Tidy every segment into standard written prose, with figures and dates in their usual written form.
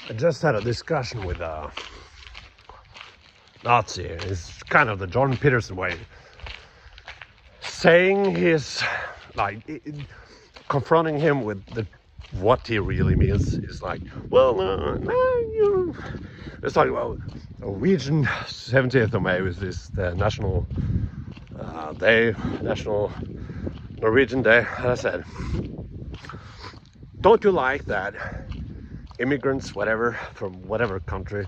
I just had a discussion with a Nazi. It's kind of the Jordan Peterson way. Saying his, confronting him with what he really means is like, well, you. It's like, well, Norwegian 70th of May was the national day, national Norwegian day. And I said, don't you like that immigrants, whatever, from whatever country,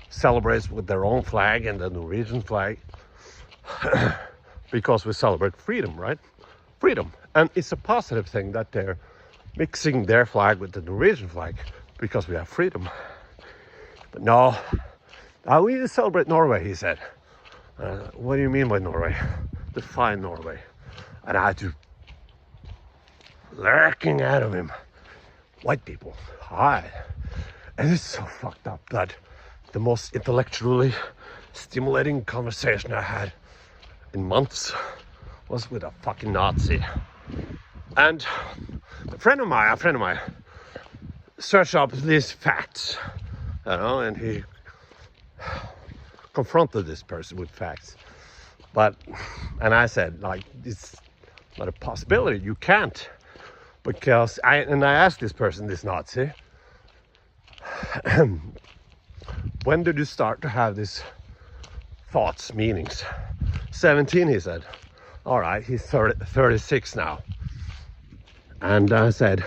celebrates with their own flag and the Norwegian flag? Because we celebrate freedom, right? Freedom. And it's a positive thing that they're mixing their flag with the Norwegian flag because we have freedom. But no, we celebrate Norway, he said. What do you mean by Norway? Define Norway. And I had to, lurking out of him, white people, hi. And it's so fucked up that the most intellectually stimulating conversation I had in months was with a fucking Nazi. And a friend of mine searched up these facts, and he confronted this person with facts. And I said, like, it's not a possibility, you can't. Because I asked this person, this Nazi, when did you start to have these thoughts, meanings? 17, he said. All right, he's 36 now. And I said,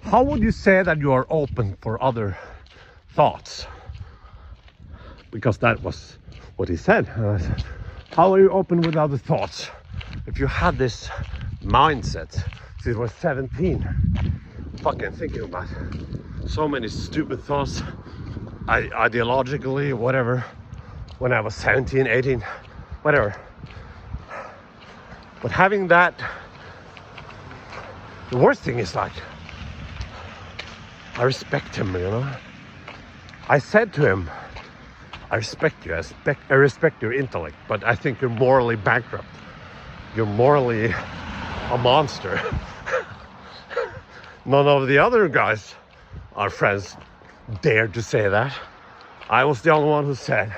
how would you say that you are open for other thoughts? Because that was what he said. And I said, how are you open with other thoughts if you had this mindset since you were 17? Fucking thinking about so many stupid thoughts, ideologically, whatever, when I was 17, 18, whatever. But having that, the worst thing is like, I respect him, I said to him, I respect you, I respect your intellect, but I think you're morally bankrupt. You're morally a monster. None of the other guys, our friends, dared to say that. I was the only one who said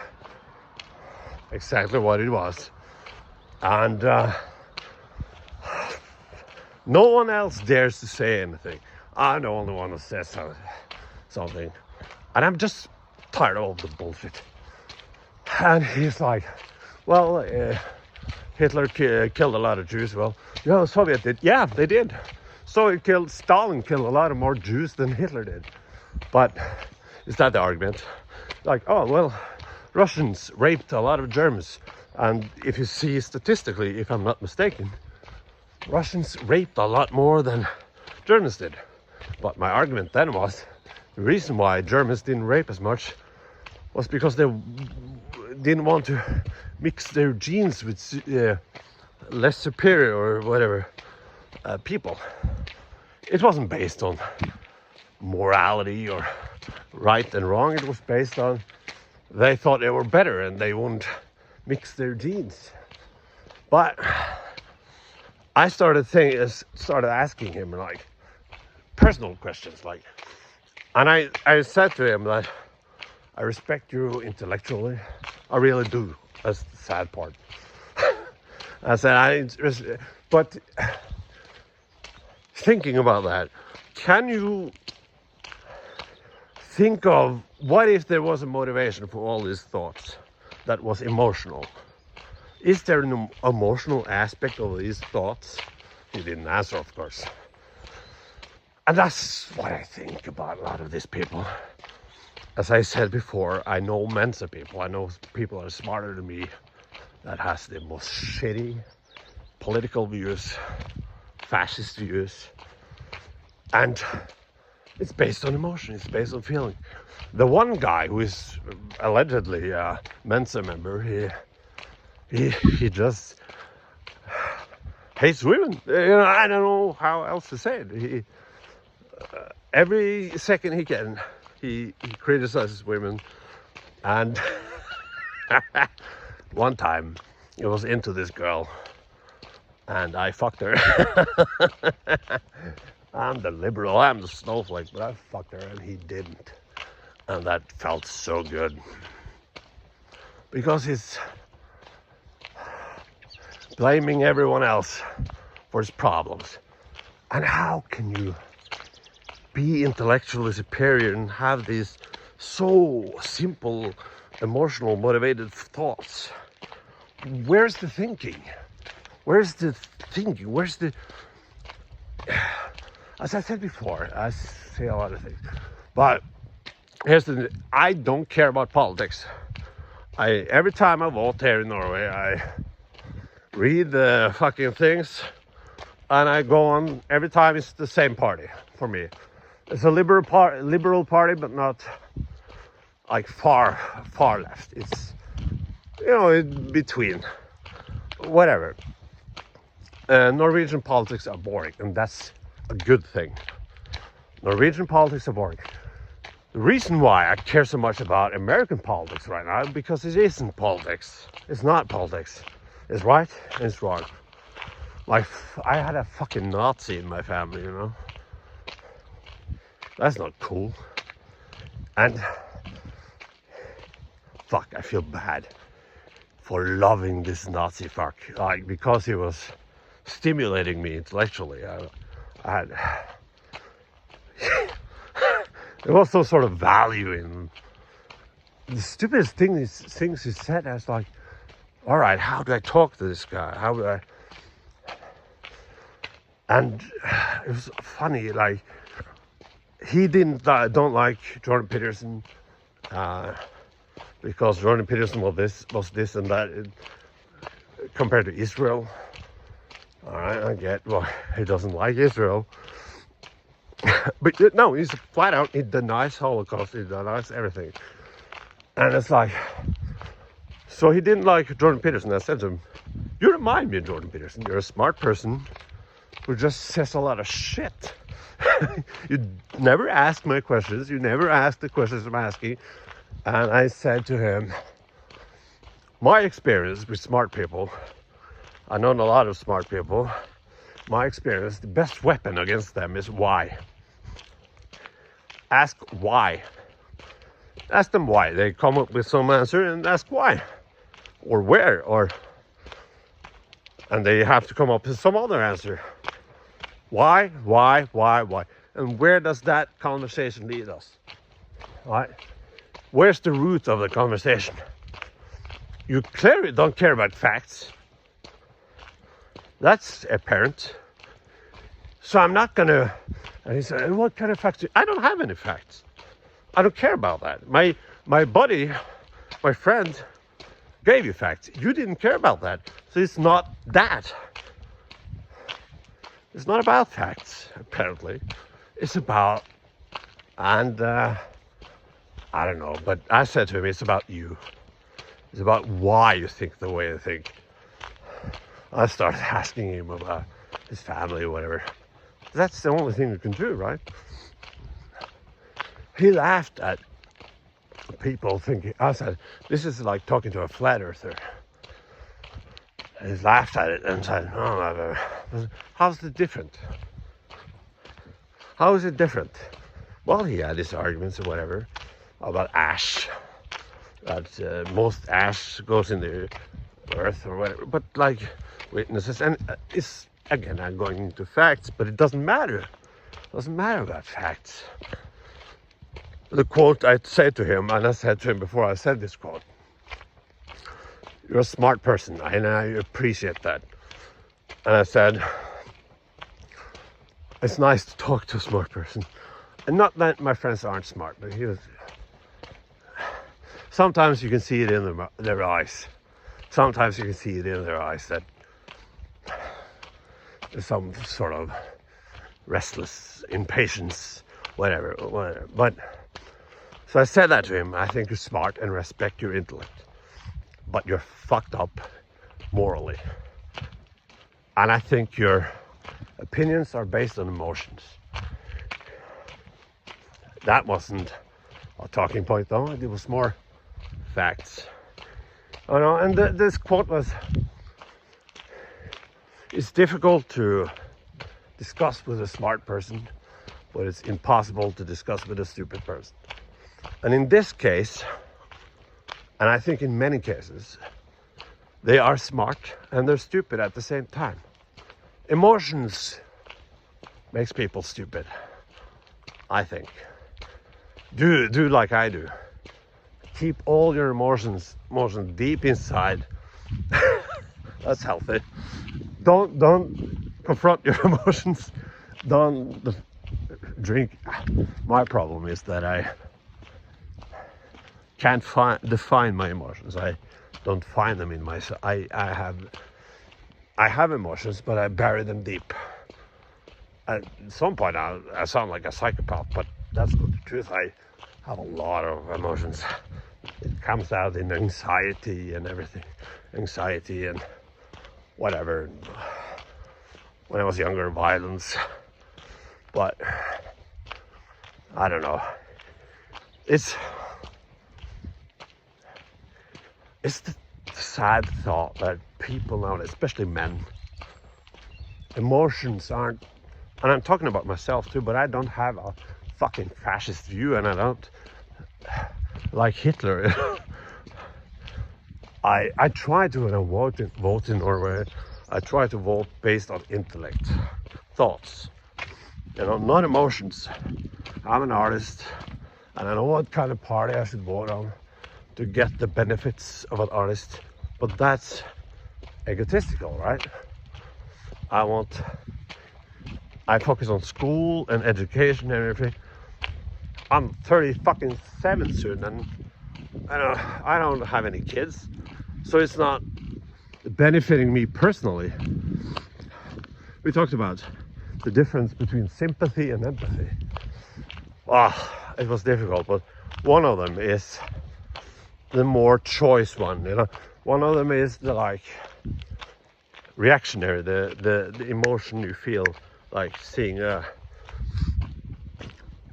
exactly what it was. And no one else dares to say anything. I'm the only one who says something. And I'm just tired of all the bullshit. And he's like, well, Hitler killed a lot of Jews. Well, yeah, the Soviet did. Yeah, they did. Stalin killed a lot of more Jews than Hitler did. But is that the argument? Like, oh, well, Russians raped a lot of Germans. And if you see statistically, if I'm not mistaken, Russians raped a lot more than Germans did. But my argument then was, the reason why Germans didn't rape as much was because they didn't want to mix their genes with less superior or whatever people. It wasn't based on morality or right and wrong. It was based on they thought they were better and they wouldn't mix their genes. But I started asking him like personal questions, like, and I said to him that I respect you intellectually. I really do. That's the sad part. I said, but thinking about that, can you think of what if there was a motivation for all these thoughts that was emotional? Is there an emotional aspect of these thoughts? He didn't answer, of course. And that's what I think about a lot of these people. As I said before, I know Mensa people. I know people that are smarter than me that has the most shitty political views, fascist views. And it's based on emotion, it's based on feeling. The one guy who is allegedly a Mensa member, he just hates women. I don't know how else to say it. Every second he can, he criticizes women. And one time he was into this girl and I fucked her. I'm the liberal, I'm the snowflake, but I fucked her and he didn't. And that felt so good. Because he's blaming everyone else for his problems. And how can you be intellectually superior and have these so simple, emotional, motivated thoughts? Where's the thinking? Where's the thinking? Where's the... As I said before, I say a lot of things. But here's the... I don't care about politics. Every time I vote here in Norway, I read the fucking things, and I go on. Every time it's the same party for me. It's a liberal party, but not like far left. It's, you know, in between, whatever. Norwegian politics are boring, and that's a good thing. Norwegian politics are boring. The reason why I care so much about American politics right now, because it isn't politics. It's not politics. It's right and it's wrong. Like, I had a fucking Nazi in my family, you know. That's not cool. And fuck, I feel bad for loving this Nazi fuck. Like, because he was stimulating me intellectually. I had... There was some sort of value in the stupidest things he said. I was like, all right, how do I talk to this guy? How do I... And it was funny, like, he don't like Jordan Peterson because Jordan Peterson was this and that compared to Israel. All right, I get why he doesn't like Israel. But no, he's flat out, he denies Holocaust, he denies everything. And it's like, so he didn't like Jordan Peterson. I said to him, you remind me of Jordan Peterson. You're a smart person who just says a lot of shit. You never ask my questions. You never ask the questions I'm asking. And I said to him, my experience with smart people, I've known a lot of smart people. My experience, the best weapon against them is why. Ask why. Ask them why. They come up with some answer and ask why. Or where. And they have to come up with some other answer. Why? And where does that conversation lead us? Right? Where's the root of the conversation? You clearly don't care about facts. That's apparent. So I'm not gonna... And he said, what kind of facts? I don't have any facts. I don't care about that. My buddy, my friend, gave you facts. You didn't care about that. So it's not that. It's not about facts, apparently. It's about... And I don't know, but I said to him, it's about you. It's about why you think the way you think. I started asking him about his family or whatever. That's the only thing you can do, right? He laughed at people thinking, I said, this is like talking to a flat earther. And he laughed at it and said, oh, how's it different? How is it different? Well, he had his arguments or whatever about ash. That most ash goes in the earth or whatever. But like witnesses, and it's, again, I'm going into facts, but it doesn't matter. It doesn't matter about facts. The quote I said to him, and I said to him before I said this quote, you're a smart person, and I appreciate that. And I said, it's nice to talk to a smart person. And not that my friends aren't smart, but he was... Sometimes you can see it in their eyes. Sometimes you can see it in their eyes that there's some sort of restless impatience, whatever. But so I said that to him. I think you're smart and respect your intellect, but you're fucked up morally. And I think your opinions are based on emotions. That wasn't a talking point, though. It was more facts. Oh no, and this quote was, it's difficult to discuss with a smart person, but it's impossible to discuss with a stupid person. And in this case, and I think in many cases, they are smart and they're stupid at the same time. Emotions makes people stupid, I think. Do like I do. Keep all your emotions deep inside. That's healthy. Don't confront your emotions. Don't drink. My problem is that I can't define my emotions. I don't find them in myself. I have emotions, but I bury them deep. At some point, I sound like a psychopath, but that's not the truth. I have a lot of emotions. It comes out in anxiety and everything. Anxiety and whatever. When I was younger, violence. But I don't know. It's the sad thought that people now, especially men, emotions aren't, and I'm talking about myself too, but I don't have a fucking fascist view, and I don't like Hitler. I try to, when I vote in Norway, I try to vote based on intellect, thoughts, not emotions. I'm an artist, and I know what kind of party I should vote on to get the benefits of an artist, but that's egotistical, right? I focus on school and education and everything. I'm 37 soon, and I don't have any kids, so it's not benefiting me personally. We talked about the difference between sympathy and empathy. It was difficult, but one of them is the more choice one, One of them is the reactionary, the emotion you feel like seeing a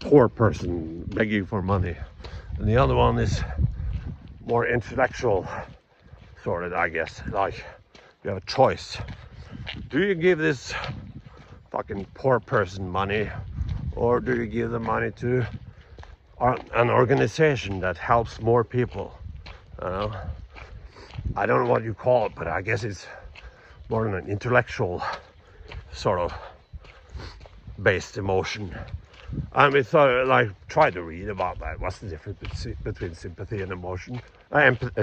poor person begging for money, and the other one is more intellectual, sort of, I guess. Like, you have a choice. Do you give this fucking poor person money, or do you give the money to an organization that helps more people? I don't know what you call it, but I guess it's more than an intellectual sort of based emotion. And we thought, tried to read about that. What's the difference between sympathy and emotion?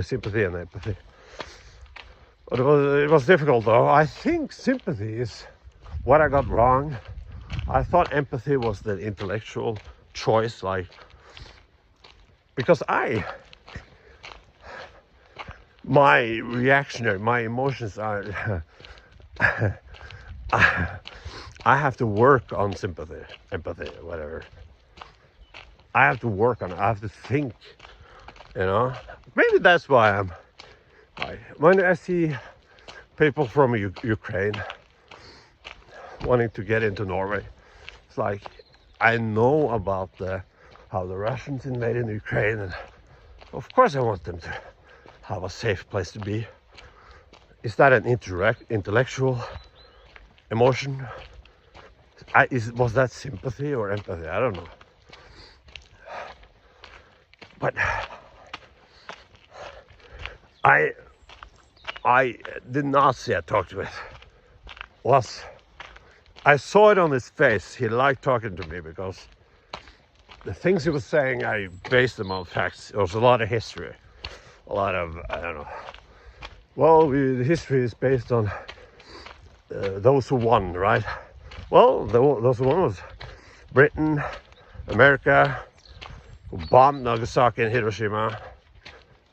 Sympathy and empathy. But it was difficult, though. I think sympathy is what I got wrong. I thought empathy was the intellectual choice, because my emotions are I have to work on sympathy, empathy, whatever. I have to work on it. I have to think, Maybe that's why when I see people from Ukraine wanting to get into Norway, it's like I know about how the Russians invaded Ukraine, and of course I want them to have a safe place to be. Is that an intellectual emotion? Was that sympathy or empathy? I don't know. But the Nazi I talked with I saw it on his face. He liked talking to me because the things he was saying, I based them on facts. There was a lot of history. A lot of, I don't know. Well, the history is based on those who won, right? Well, those who won was Britain, America, who bombed Nagasaki and Hiroshima,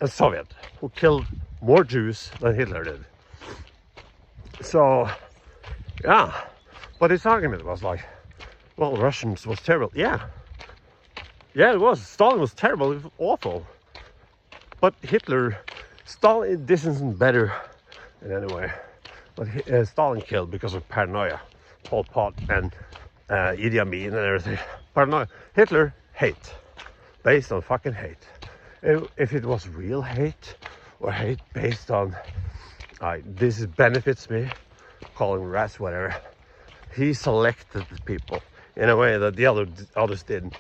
and Soviet, who killed more Jews than Hitler did. So, yeah. But his argument was well, Russians was terrible. Yeah, it was. Stalin was terrible. It was awful. But Stalin isn't better in any way. But Stalin killed because of paranoia. Pol Pot and Idi Amin and everything. Paranoia. Hitler, hate. Based on fucking hate. If it was real hate, or hate based on this benefits me, calling rats, whatever, he selected the people in a way that the others didn't.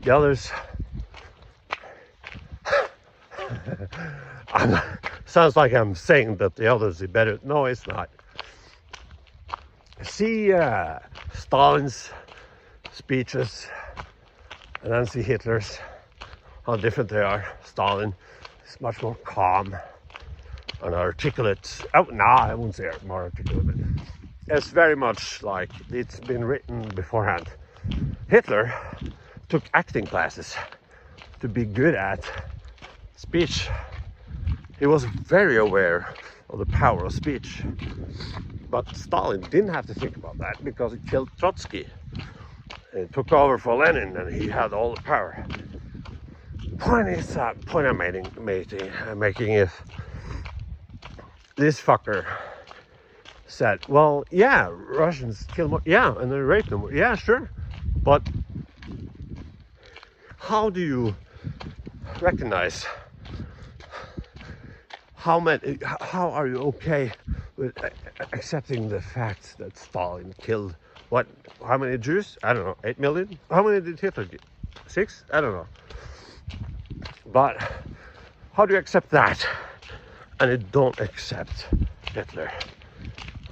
The others Sounds like I'm saying that the others are better. No, it's not. See Stalin's speeches and then see Hitler's, how different they are. Stalin is much more calm and articulate. Oh, no, I wouldn't say more articulate, but it's very much like it's been written beforehand. Hitler took acting classes to be good at speech. He was very aware of the power of speech. But Stalin didn't have to think about that because he killed Trotsky. He took over for Lenin and he had all the power. Point I'm making is this fucker said, well, yeah, Russians kill more, yeah, and they rape them, yeah, sure, but how do you recognize how are you okay with accepting the fact that Stalin killed how many Jews? I don't know, 8 million? How many did Hitler get? 6? I don't know. But how do you accept that and you don't accept Hitler?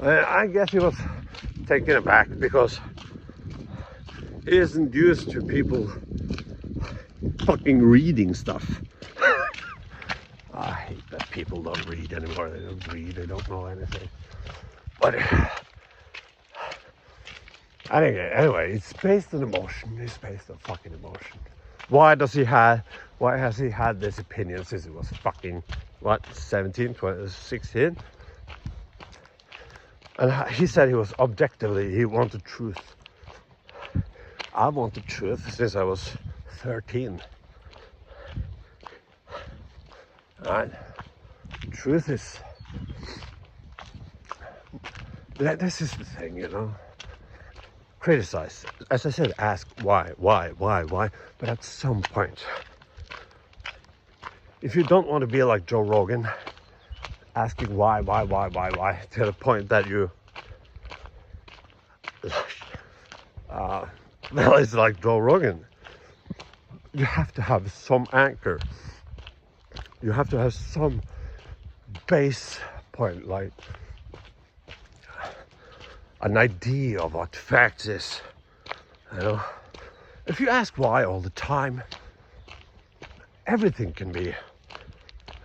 I guess he was taken aback because he isn't used to people fucking reading stuff. I hate that people don't read anymore. They don't read, they don't know anything. But anyway, it's based on emotion. It's based on fucking emotion. Why has he had this opinion since he was fucking, 17, 16? And he said he was he wanted truth. I wanted truth since I was 13. Right? Truth is, this is the thing, you know. Criticize. As I said, ask why. But at some point, if you don't want to be like Joe Rogan, asking why, to the point that you, well, it's like Joe Rogan. You have to have some anchor. You have to have some base point, like an idea of what facts is. You know, if you ask why all the time, everything can be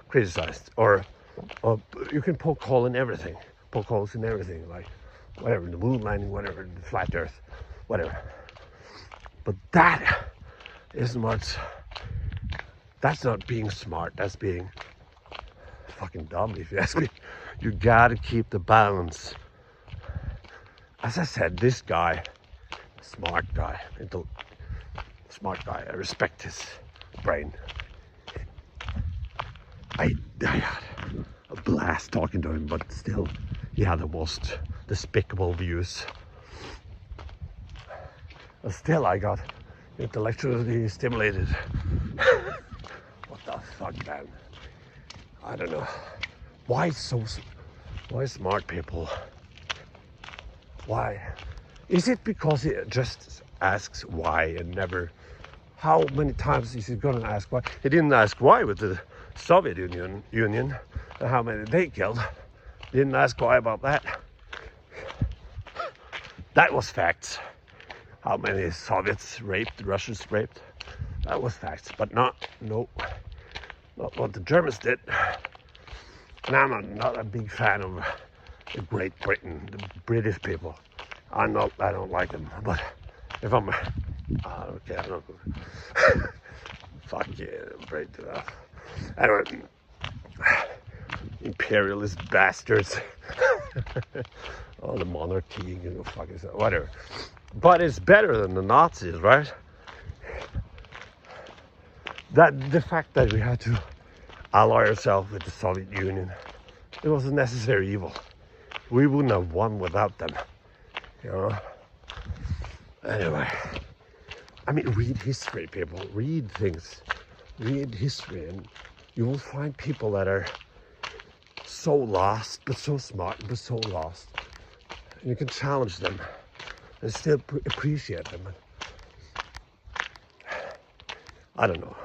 criticized, or you can poke holes in everything, like whatever, the moon landing, whatever, the flat Earth, whatever. But that isn't what's. That's not being smart. That's being fucking dumb, if you ask me. You gotta keep the balance. As I said, this guy, smart guy, I respect his brain. I had a blast talking to him, but still, he had the most despicable views. But still, I got intellectually stimulated. What the fuck, man? I don't know. Why smart people? Why? Is it because he just asks why and never? How many times is he gonna ask why? He didn't ask why with the Soviet Union and how many they killed. He didn't ask why about that. That was facts. How many Soviets raped, Russians raped. That was facts, but not what the Germans did. And I'm not a big fan of Great Britain, the British people. I don't like them, but if I'm, okay, I'm not good. Fuck yeah, I'm great to that. Anyway, imperialist bastards. Oh, the monarchy, you know, fucking whatever. But it's better than the Nazis, right? That the fact that we had to ally ourselves with the Soviet Union, it was a necessary evil. We wouldn't have won without them, you know. Anyway, I mean, read history, people. Read things. Read history, and you will find people that are so lost, but so smart, but so lost. And you can challenge them and still appreciate them. I don't know.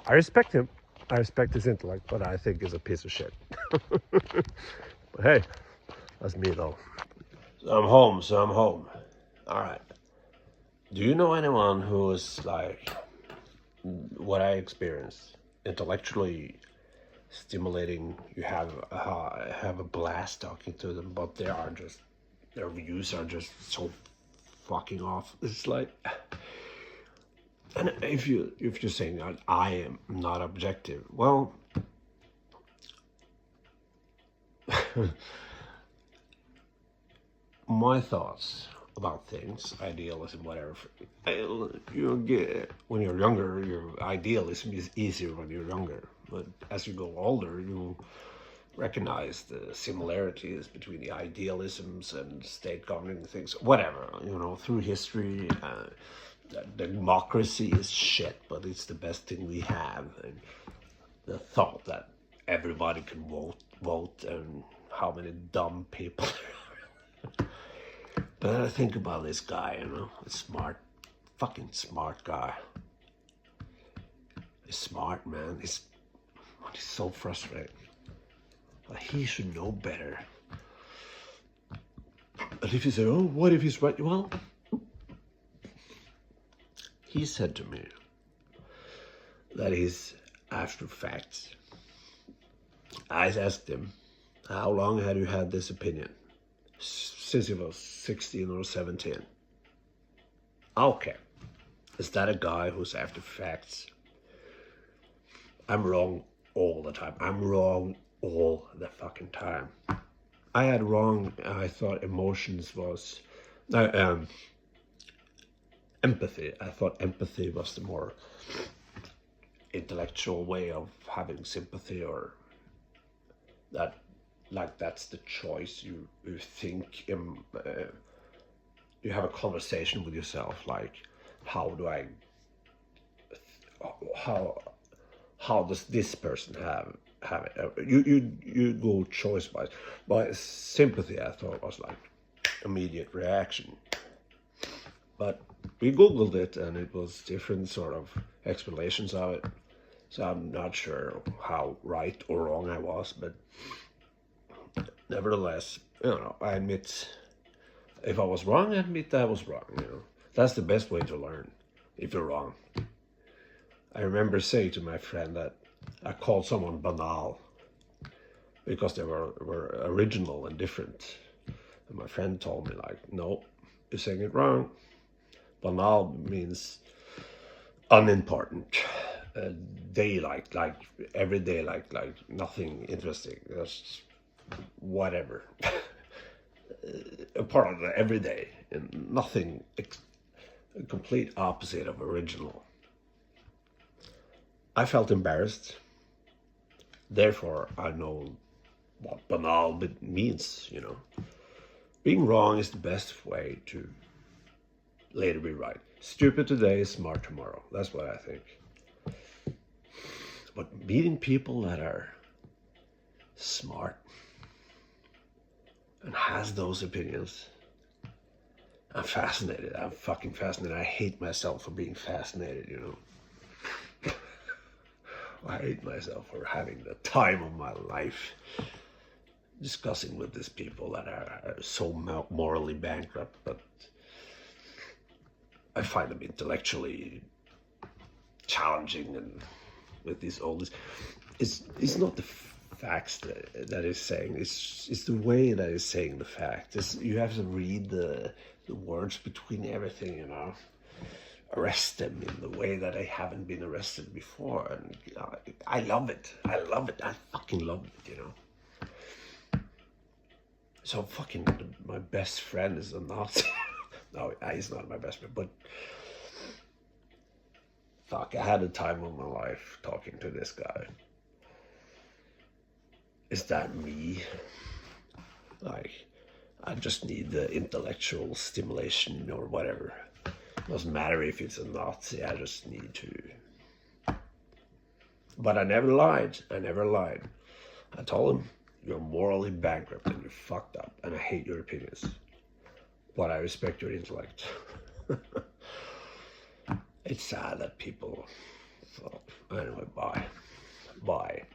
I respect him. I respect his intellect, but I think he's a piece of shit. But hey, that's me though. So I'm home, All right. Do you know anyone who is like what I experienced? Intellectually stimulating. You have a blast talking to them, but their views are just so fucking off. It's like, and if you're saying that I am not objective, well, my thoughts about things, idealism, whatever. You get when you're younger, your idealism is easier when you're younger. But as you go older, you recognize the similarities between the idealisms and state governing things. Whatever, through history, democracy is shit, but it's the best thing we have. And the thought that everybody can vote, and how many dumb people there are. But then I think about this guy, a smart, fucking smart guy. He's smart, man. He's so frustrating. Like, he should know better. But if you say, oh, what if he's right? Well, he said to me that he's after facts. I asked him, how long had you had this opinion? Since he was 16 or 17. Okay. Is that a guy who's after facts? I'm wrong all the time. I'm wrong all the fucking time. I thought emotions was empathy. I thought empathy was the more intellectual way of having sympathy, or that's the choice. You think, you have a conversation with yourself, like, how does this person have it? You go choice wise. But sympathy, I thought, was like immediate reaction. But we Googled it, and it was different sort of explanations of it. So I'm not sure how right or wrong I was, but nevertheless, I admit, if I was wrong, I admit that I was wrong. That's the best way to learn, if you're wrong. I remember saying to my friend that I called someone banal because they were original and different. And my friend told me, like, no, you're saying it wrong. Banal means unimportant. Day like every day, like nothing interesting. Just whatever. A part of the everyday, and nothing. A complete opposite of original. I felt embarrassed. Therefore, I know what banal means. Being wrong is the best way to later be right. Stupid today, smart tomorrow. That's what I think. But meeting people that are smart and has those opinions, I'm fascinated. I'm fucking fascinated. I hate myself for being fascinated, I hate myself for having the time of my life discussing with these people that are so morally bankrupt, but I find them intellectually challenging. And with these oldies, it's not the facts that is saying, it's the way that is saying the fact. You have to read the words between everything, arrest them in the way that they haven't been arrested before. And I love it. I fucking love it. So fucking my best friend is a Nazi. No, he's not my best friend, but fuck, I had a time of my life talking to this guy. Is that me? Like, I just need the intellectual stimulation or whatever. Doesn't matter if it's a Nazi, I just need to. But I never lied. I told him, you're morally bankrupt and you're fucked up, and I hate your opinions. But I respect your intellect. It's sad that people So anyway, bye. Bye.